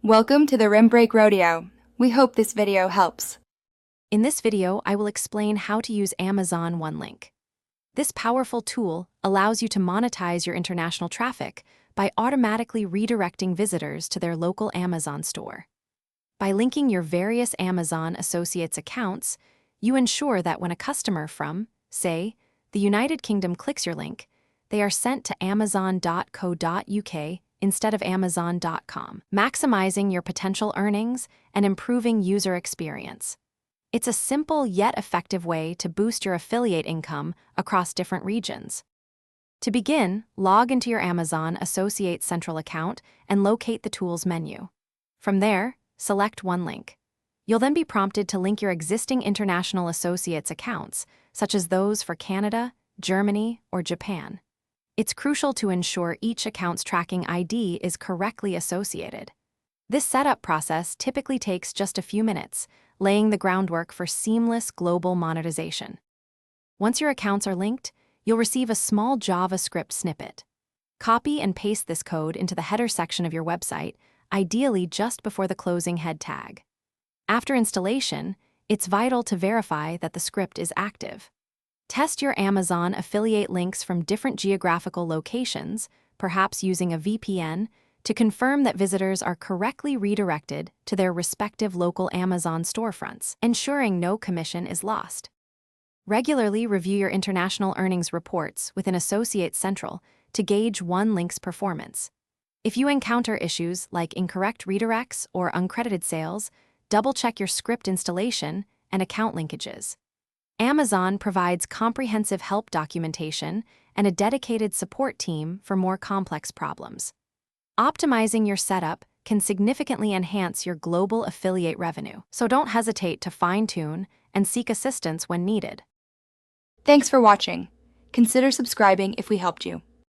Welcome to the Rim Break Rodeo. We hope this video helps. In this video, I will explain how to use Amazon OneLink. This powerful tool allows you to monetize your international traffic by automatically redirecting visitors to their local Amazon store. By linking your various Amazon Associates accounts, you ensure that when a customer from, say, the United Kingdom clicks your link, they are sent to amazon.co.uk instead of amazon.com, maximizing your potential earnings and improving user experience. It's a simple yet effective way to boost your affiliate income across different regions. To begin, log into your Amazon Associates Central account and locate the Tools menu. From there, select OneLink. You'll then be prompted to link your existing international associates accounts, such as those for Canada, Germany, or Japan. It's crucial to ensure each account's tracking ID is correctly associated. This setup process typically takes just a few minutes, laying the groundwork for seamless global monetization. Once your accounts are linked, you'll receive a small JavaScript snippet. Copy and paste this code into the header section of your website, ideally just before the closing head tag. After installation, it's vital to verify that the script is active. Test your Amazon affiliate links from different geographical locations, perhaps using a VPN, to confirm that visitors are correctly redirected to their respective local Amazon storefronts, ensuring no commission is lost. Regularly review your international earnings reports within Associates Central to gauge OneLink's performance. If you encounter issues like incorrect redirects or uncredited sales, double-check your script installation and account linkages. Amazon provides comprehensive help documentation and a dedicated support team for more complex problems. Optimizing your setup can significantly enhance your global affiliate revenue, so don't hesitate to fine-tune and seek assistance when needed. Thanks for watching. Consider subscribing if we helped you.